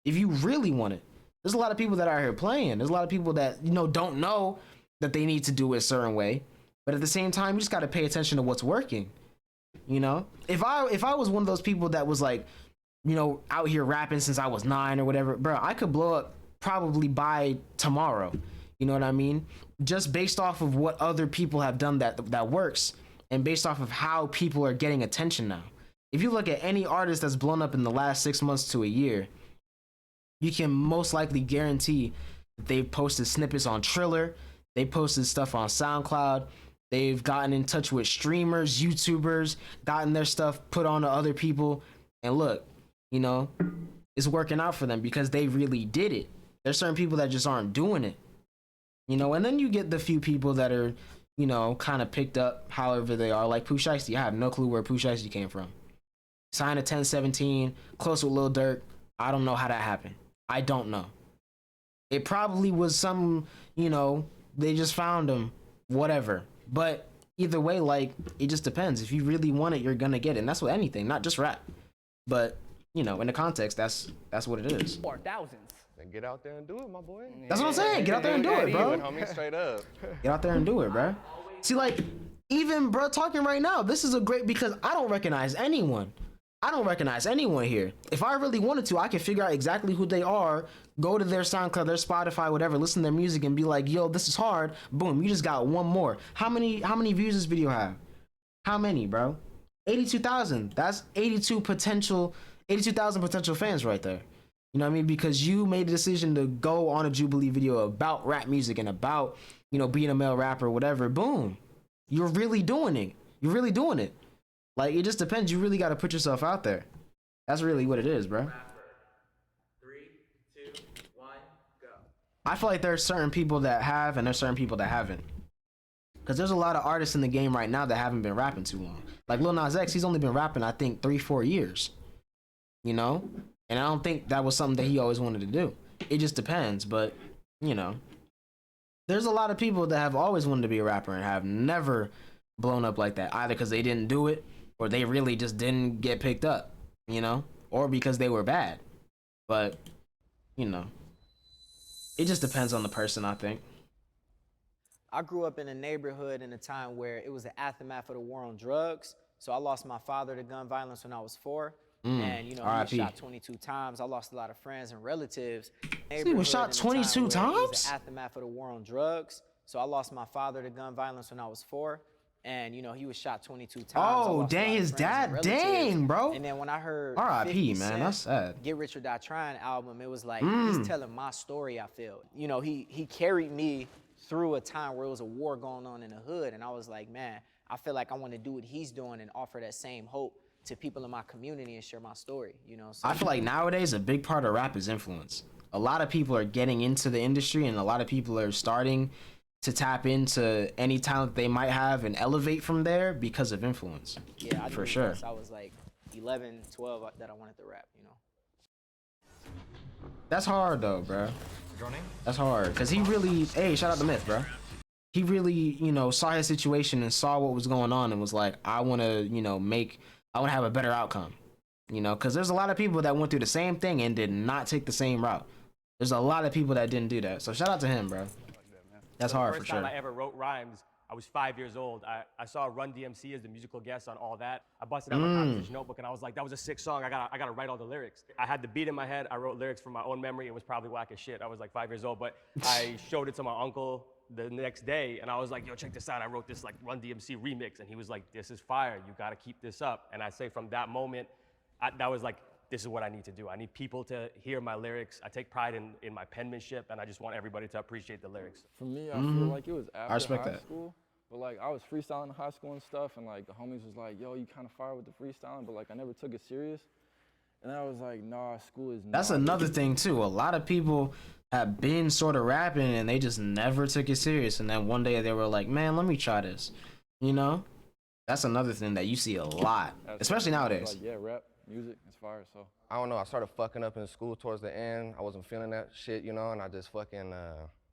If you really want it. There's a lot of people that are here playing. There's a lot of people that, you know, don't know that they need to do it a certain way. But at the same time, you just got to pay attention to what's working. You know, if I was one of those people that was like, you know, out here rapping since I was 9 or whatever, bro, I could blow up probably by tomorrow. You know what I mean? Just based off of what other people have done that works, and based off of how people are getting attention now. If you look at any artist that's blown up in the last 6 months to a year, you can most likely guarantee that they've posted snippets on Triller, they posted stuff on SoundCloud, they've gotten in touch with streamers, YouTubers, gotten their stuff put on to other people, and look, you know, it's working out for them because they really did it. There's certain people that just aren't doing it, you know, and then you get the few people that are, you know, kind of picked up however they are, like Pooh Shiesty. I have no clue where Pooh Shiesty came from. Signed a 1017, close with Lil Durk. I don't know how that happened. I don't know. It probably was some, you know, they just found him, whatever. But either way, like, it just depends. If you really want it, you're gonna get it. And that's with anything, not just rap. But, you know, in the context, that's what it is. Or thousands. Then get out there and do it, my boy. That's what I'm saying. Get out there and do it, bro. Homie, straight up. Get out there and do it, bro. See, like, even, bro, talking right now, this is a great, because I don't recognize anyone. I don't recognize anyone here. If I really wanted to, I could figure out exactly who they are, go to their SoundCloud, their Spotify, whatever, listen to their music and be like, yo, this is hard. Boom, you just got one more. How many views this video have? How many, bro? 82,000. That's 82,000 potential fans right there. You know what I mean? Because you made the decision to go on a Jubilee video about rap music and about, you know, being a male rapper, whatever. Boom. You're really doing it. You're really doing it. Like, it just depends. You really got to put yourself out there. That's really what it is, bro. 3, 2, 1, go. I feel like there's certain people that have and there's certain people that haven't. Because there's a lot of artists in the game right now that haven't been rapping too long. Like Lil Nas X, he's only been rapping, I think, 3-4 years. You know? And I don't think that was something that he always wanted to do. It just depends. But, you know, there's a lot of people that have always wanted to be a rapper and have never blown up like that. Either because they didn't do it, or they really just didn't get picked up, you know, or because they were bad. But, you know, it just depends on the person, I think. I grew up in a neighborhood in a time where it was the aftermath of the war on drugs. So I lost my father to gun violence when I was 4. And, you know, he was shot 22 times. I lost a lot of friends and relatives. He was shot 22 times? It was the aftermath of the war on drugs. So I lost my father to gun violence when I was 4. And, you know, he was shot 22 times. Oh, dang, his dad. Dang, bro. And then when I heard R.I.P., man, that's sad. Get Rich or Die Trying album, it was like, he's telling my story, I feel. You know, he carried me through a time where it was a war going on in the hood. And I was like, man, I feel like I want to do what he's doing and offer that same hope to people in my community and share my story, you know? So, I feel like nowadays a big part of rap is influence. A lot of people are getting into the industry and a lot of people are starting to tap into any talent they might have and elevate from there because of influence. Yeah, for sure. Since I was like 11, 12 that I wanted to rap, you know? That's hard though, bro. That's hard. Cause he really, hey, shout out to Myth, bro. He really, you know, saw his situation and saw what was going on and was like, I want to, you know, I want to have a better outcome, you know, because there's a lot of people that went through the same thing and did not take the same route. There's a lot of people that didn't do that. So shout out to him, bro. That's hard for sure. The first time I ever wrote rhymes, I was 5 years old. I saw Run DMC as the musical guest on All That. I busted out my composition notebook and I was like, that was a sick song. I gotta write all the lyrics. I had the beat in my head. I wrote lyrics from my own memory. It was probably whack as shit. I was like 5 years old, but I showed it to my uncle the next day and I was like, yo, check this out. I wrote this like Run DMC remix. And he was like, this is fire. You gotta keep this up. And I say from that moment, that was like, this is what I need to do. I need people to hear my lyrics. I take pride in my penmanship, and I just want everybody to appreciate the lyrics. For me, I feel like it was after high school, but like I was freestyling in high school and stuff, and like the homies was like, yo, you kind of fire with the freestyling, but like I never took it serious. And I was like, nah, school is not. That's another thing too. A lot of people have been sort of rapping and they just never took it serious. And then one day they were like, man, let me try this. You know? That's another thing that you see a lot, especially nowadays. Like, yeah, rap, music, it's fire, so. I don't know, I started fucking up in school towards the end. I wasn't feeling that shit, you know, and I just fucking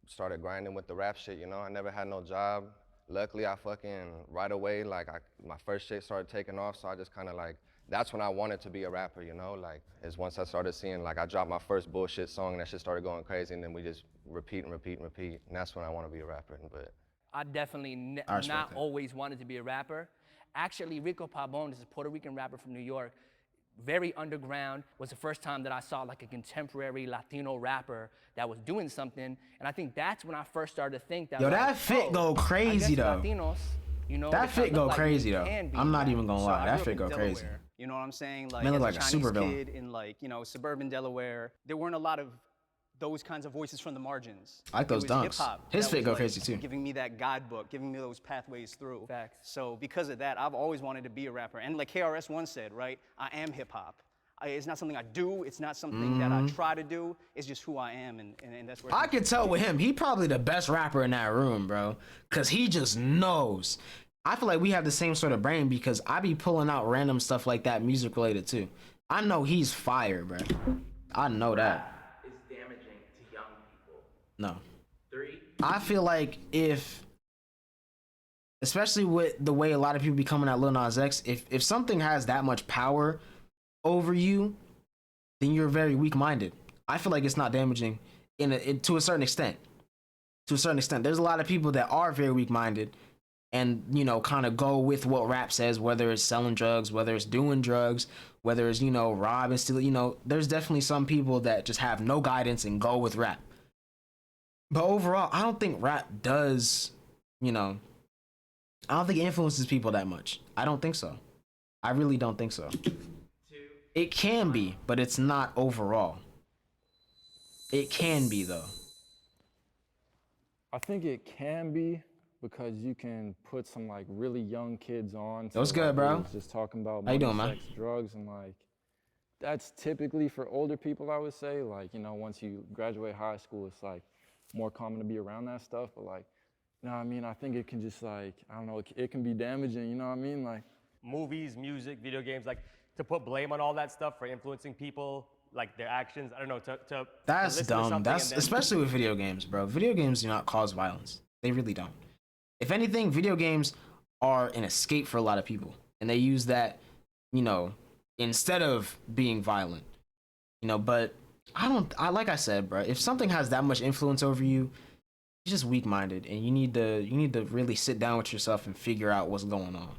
started grinding with the rap shit, you know. I never had no job. Luckily, I fucking, right away, like, my first shit started taking off, so I just kind of like, that's when I wanted to be a rapper, you know, like, is once I started seeing, like, I dropped my first bullshit song, and that shit started going crazy, and then we just repeat and repeat and repeat, and that's when I want to be a rapper, but. I definitely not always wanted to be a rapper. Actually, Rico Pabon is a Puerto Rican rapper from New York, very underground. Was the first time that I saw like a contemporary Latino rapper that was doing something, and I think that's when I first started to think that. Yo, like, that fit go crazy though. Latinos, you know, that fit go crazy though. I'm not even gonna lie, that fit go crazy. You know what I'm saying? Like, Man as look like a a Chinese super villain. kid in like, you know, suburban Delaware, there weren't a lot of those kinds of voices from the margins. I like those It was dunks. hip-hop His that fit was, go like, crazy too. Giving me that guidebook, giving me those pathways through. Facts. So because of that, I've always wanted to be a rapper. And like KRS One said, right? I am hip hop. It's not something I do. It's not something that I try to do. It's just who I am, and that's where. I can tell with him, he probably the best rapper in that room, bro. Cause he just knows. I feel like we have the same sort of brain because I be pulling out random stuff like that, music related too. I know he's fire, bro. I know that. Is damaging to young people. No. 3. I feel like if, especially with the way a lot of people be coming at Lil Nas X, if something has that much power over you, then you're very weak-minded. I feel like it's not damaging to a certain extent. To a certain extent, there's a lot of people that are very weak-minded and, you know, kind of go with what rap says, whether it's selling drugs, whether it's doing drugs, whether it's, you know, rob and steal. You know, there's definitely some people that just have no guidance and go with rap. But overall, I don't think rap does, you know, I don't think it influences people that much. I don't think so. I really don't think so. It can be, but it's not overall. It can be, though. I think it can be because you can put some like really young kids on. What's good, bro? Just talking about how you doing, sex, drugs, and like that's typically for older people. I would say, like, you know, once you graduate high school, it's like more common to be around that stuff. But like, you know what I mean? I think it can just like, I don't know, it can be damaging. You know what I mean? Like Movies, music, video games, like to put blame on all that stuff for influencing people, like their actions. I don't know. That's to dumb. That's especially with video games, bro. Video games do not cause violence. They really don't. If anything, video games are an escape for a lot of people, and they use that, you know, instead of being violent, you know. But I like I said, bro. If something has that much influence over you, you're just weak-minded, and you need to really sit down with yourself and figure out what's going on.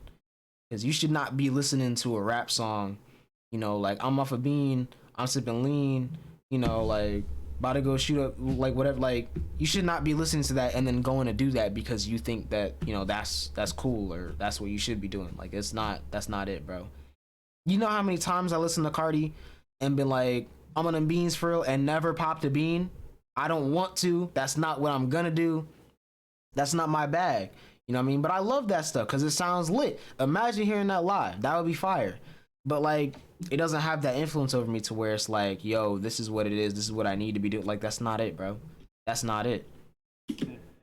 Because you should not be listening to a rap song, you know, like I'm off a bean, I'm sipping lean, you know, like about to go shoot up, like whatever. Like you should not be listening to that and then going to do that because you think that, you know, that's cool or that's what you should be doing. Like that's not it, bro. You know how many times I listened to Cardi and been like, I'm on them beans for real and never popped a bean? I don't want to. That's not what I'm gonna do. That's not my bag. You know what I mean? But I love that stuff because it sounds lit. Imagine hearing that live. That would be fire. But like, it doesn't have that influence over me to where it's like, yo, this is what it is. This is what I need to be doing. Like, that's not it, bro. That's not it.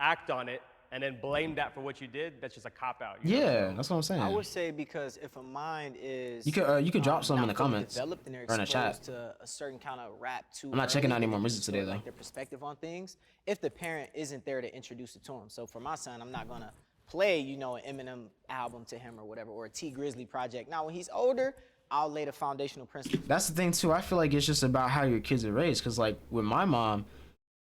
Act on it and then blame that for what you did. That's just a cop out. Yeah, that's what I'm saying. I would say because if a mind is you could drop some in the comments developed and they're or in the chat. exposed to a certain kind of rap too. I'm not checking out any more music today though. Like their perspective on things. If the parent isn't there to introduce it to him, so for my son, I'm not gonna play, you know, an Eminem album to him or whatever, or a T Grizzly project. Now, when he's older, I'll lay the foundational principles. That's the thing too. I feel like it's just about how your kids are raised. Cause like with my mom,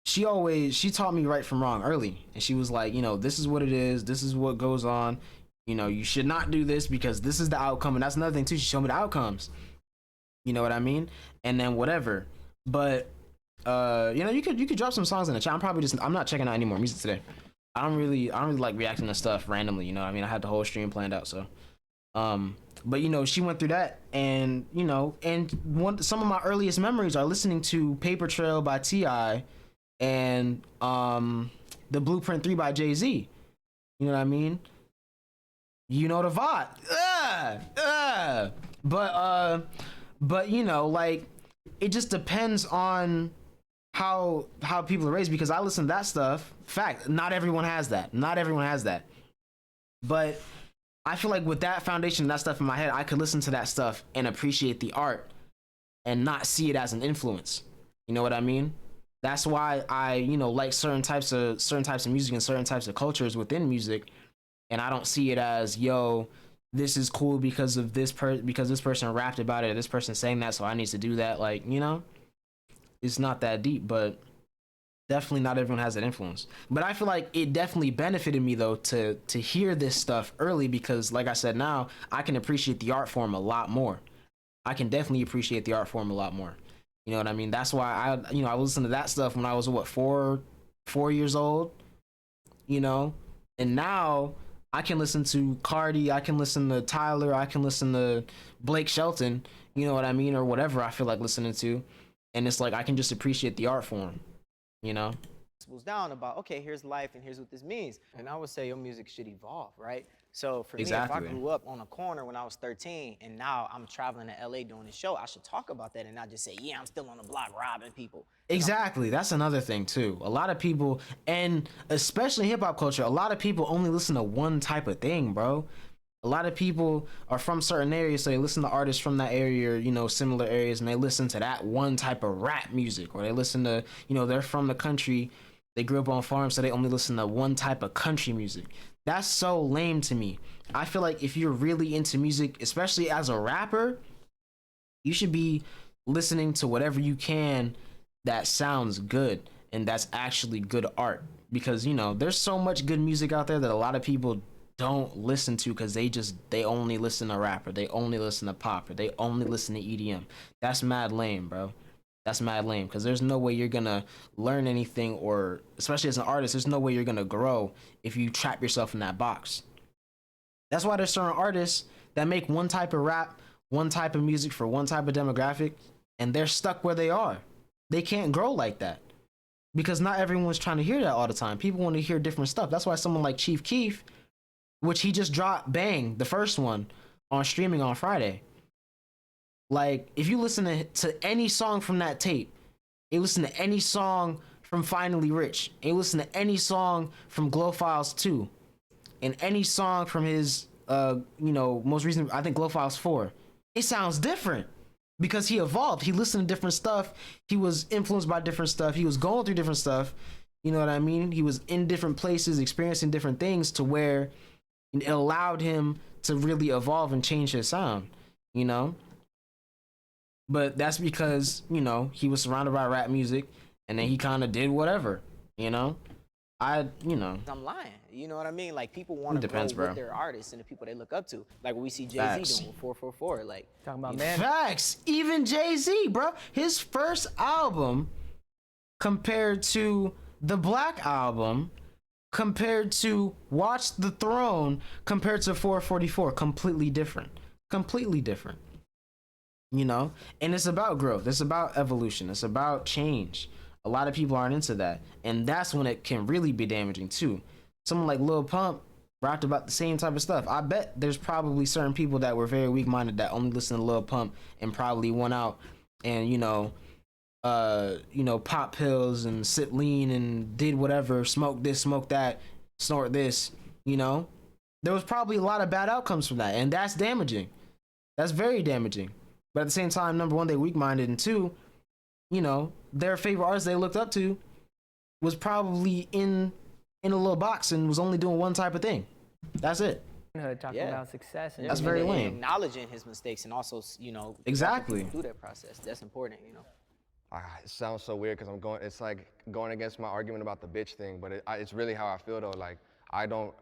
she taught me right from wrong early, and she was like, you know, this is what it is, this is what goes on, you know, you should not do this because this is the outcome. And that's another thing too, she showed me the outcomes, you know what I mean? And then whatever. But you know, you could drop some songs in the chat. I'm not checking out any more music today. I don't really like reacting to stuff randomly, you know what I mean? I had the whole stream planned out. So but you know, she went through that, and you know, and some of my earliest memories are listening to Paper Trail by T.I. and the Blueprint 3 by Jay-Z. You know what I mean? You know the vibe. But you know, like, it just depends on how people are raised, because I listen to that stuff. Fact, not everyone has that. But I feel like with that foundation, that stuff in my head, I could listen to that stuff and appreciate the art and not see it as an influence. You know what I mean? That's why I, you know, like certain types of music and certain types of cultures within music, and I don't see it as, yo, this is cool because of because this person rapped about it, or this person saying that, so I need to do that. Like, you know, it's not that deep, but definitely not everyone has that influence. But I feel like it definitely benefited me though to hear this stuff early, because like I said, now I can appreciate the art form a lot more. I can definitely appreciate the art form a lot more. You know what I mean? That's why I listened to that stuff when I was what, 4 years old, you know? And now I can listen to Cardi, I can listen to Tyler, I can listen to Blake Shelton, you know what I mean, or whatever I feel like listening to. And it's like I can just appreciate the art form, you know? Down about, okay, here's life and here's what this means. And I would say your music should evolve, right? So for me, if I grew up on a corner when I was 13 and now I'm traveling to LA doing a show, I should talk about that and not just say, yeah, I'm still on the block robbing people. Exactly. That's another thing too. A lot of people, and especially hip hop culture, a lot of people only listen to one type of thing, bro. A lot of people are from certain areas, so they listen to artists from that area, or, you know, similar areas, and they listen to that one type of rap music, or they listen to, you know, they're from the country, they grew up on farms, so they only listen to one type of country music. That's so lame to me. I feel like if you're really into music, especially as a rapper, you should be listening to whatever you can that sounds good and that's actually good art. Because, you know, there's so much good music out there that a lot of people don't listen to because they only listen to rap, or they only listen to pop, or they only listen to EDM. That's mad lame, bro. That's mad lame, because there's no way you're gonna learn anything, or especially as an artist, there's no way you're gonna grow if you trap yourself in that box. That's why there's certain artists that make one type of rap, one type of music for one type of demographic, and they're stuck where they are. They can't grow like that, because not everyone's trying to hear that all the time. People want to hear different stuff. That's why someone like Chief Keef, which he just dropped Bang, the first one, on streaming on Friday. Like, if you listen to any song from that tape, you listen to any song from Finally Rich, and you listen to any song from Glow Files 2, and any song from his, you know, most recent, I think Glow Files 4, it sounds different, because he evolved. He listened to different stuff. He was influenced by different stuff. He was going through different stuff. You know what I mean? He was in different places, experiencing different things, to where it allowed him to really evolve and change his sound, you know? But that's because, you know, he was surrounded by rap music, and then he kind of did whatever, you know? I'm lying. You know what I mean? Like, people want to grow with their artists and the people they look up to. Like what we see Jay-Z doing with 444. Like, talking about man. Facts. Even Jay-Z, bro. His first album compared to the Black Album, compared to Watch the Throne, compared to 444, completely different. Completely different. You know? And it's about growth. It's about evolution. It's about change. A lot of people aren't into that. And that's when it can really be damaging too. Someone like Lil Pump rapped about the same type of stuff. I bet there's probably certain people that were very weak-minded that only listened to Lil Pump and probably went out and, you know, pop pills and sip lean and did whatever, smoke this, smoke that, snort this, you know? There was probably a lot of bad outcomes from that, and that's damaging. That's very damaging. But at the same time, number one, they're weak-minded, and two, you know, their favorite artist they looked up to was probably in a little box and was only doing one type of thing. That's it. Talking about success. And that's very lame. Acknowledging his mistakes and also, you know, exactly through that process. That's important, you know. It sounds so weird because it's like going against my argument about the bitch thing, but it's really how I feel though. Like, I don't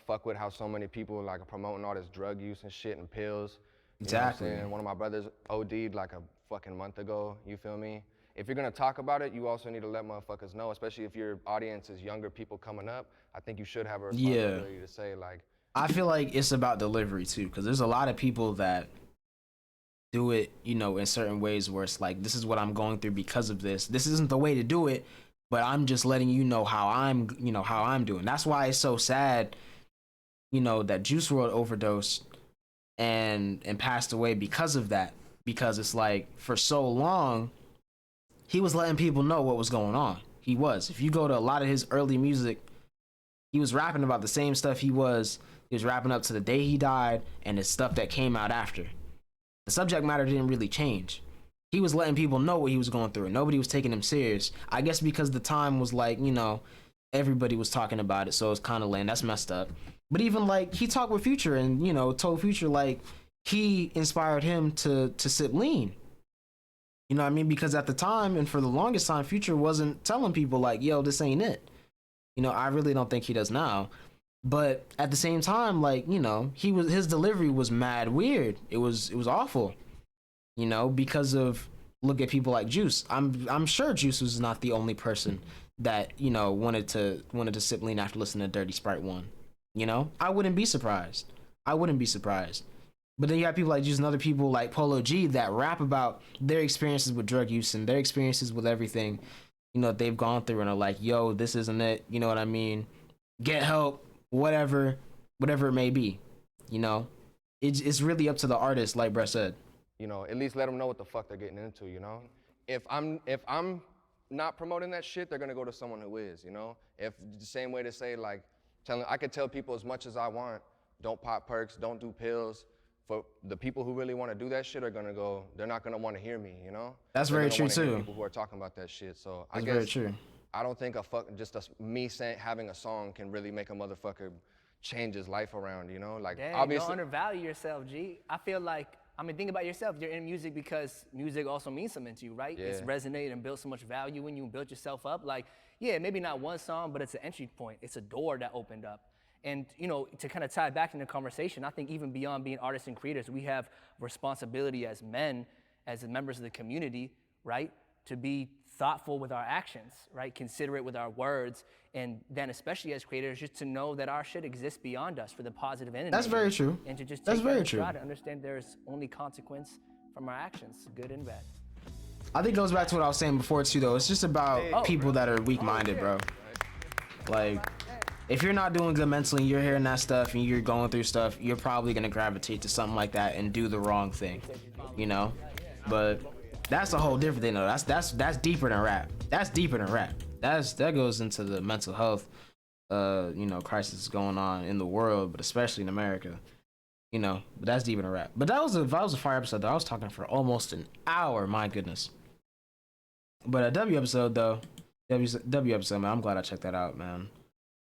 fuck with how so many people like are promoting all this drug use and shit and pills. Exactly. You know what I'm saying? One of my brothers OD'd like a fucking month ago, you feel me? If you're gonna talk about it, you also need to let motherfuckers know, especially if your audience is younger people coming up. I think you should have a responsibility to say like. I feel like it's about delivery too, because there's a lot of people that do it, you know, in certain ways where it's like, this is what I'm going through because of this. This isn't the way to do it, but I'm just letting you know how I'm doing. That's why it's so sad, you know, that Juice WRLD overdosed and passed away because of that. Because it's like, for so long, he was letting people know what was going on. He was. If you go to a lot of his early music, he was rapping about the same stuff he was rapping up to the day he died and the stuff that came out after. The subject matter didn't really change. He was letting people know what he was going through and nobody was taking him serious. I guess because the time was like, you know, everybody was talking about it, so it's kind of lame. That's messed up. But even like, he talked with Future and, you know, told Future like he inspired him to sip lean. You know what I mean? Because at the time and for the longest time, Future wasn't telling people like, yo, this ain't it. You know, I really don't think he does now. But at the same time, like, you know, his delivery was mad weird. It was awful. You know, because of, look at people like Juice. I'm sure Juice was not the only person that, you know, wanted to sip lean after listening to Dirty Sprite 1. You know? I wouldn't be surprised. But then you have people like Juice and other people like Polo G that rap about their experiences with drug use and their experiences with everything, you know, they've gone through and are like, yo, this isn't it. You know what I mean? Get help, whatever it may be. You know? It's really up to the artist, like Brett said. You know, at least let them know what the fuck they're getting into, you know? If I'm not promoting that shit, they're gonna go to someone who is, you know? If the same way to say like, I could tell people as much as I want, don't pop perks, don't do pills. For the people who really want to do that shit are gonna go, they're not gonna want to hear me, you know? That's very true too. People who are talking about that shit, so That's I guess very true. I don't think me having a song can really make a motherfucker change his life around, you know? Like, Dang, obviously. don't undervalue yourself, G. I feel like, I mean, think about yourself. You're in music because music also means something to you, right? Yeah. It's resonated and built so much value when you built yourself up. Like, yeah, maybe not one song, but it's an entry point. It's a door that opened up. And, you know, to kind of tie back into the conversation, I think even beyond being artists and creators, we have responsibility as men, as members of the community, right? To be thoughtful with our actions, right? Considerate with our words, and then especially as creators, just to know that our shit exists beyond us for the positive and That's very true. And to just That's take very that in true. stride and understand there's only consequence from our actions, good and bad. I think it goes back to what I was saying before too, though. It's just about people that are weak-minded, bro. Like, if you're not doing good mentally, you're hearing that stuff and you're going through stuff, you're probably gonna gravitate to something like that and do the wrong thing, you know? But that's a whole different thing, though. That's deeper than rap. That goes into the mental health, you know, crisis going on in the world, but especially in America. You know, but that's deeper than rap. But that was a fire episode, though. I was talking for almost an hour. My goodness. But a W episode, though. W episode, man. I'm glad I checked that out, man.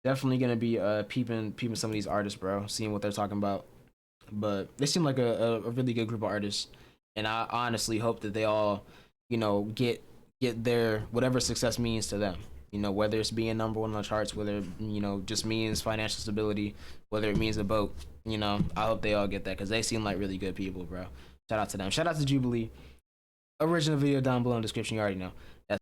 Definitely gonna be peeping some of these artists, bro, seeing what they're talking about. But they seem like a really good group of artists, and I honestly hope that they all, you know, get their whatever success means to them. You know, whether it's being number one on the charts, whether, you know, just means financial stability, whether it means a boat. You know, I hope they all get that because they seem like really good people, bro. Shout out to them. Shout out to Jubilee. Original video down below in the description. You already know.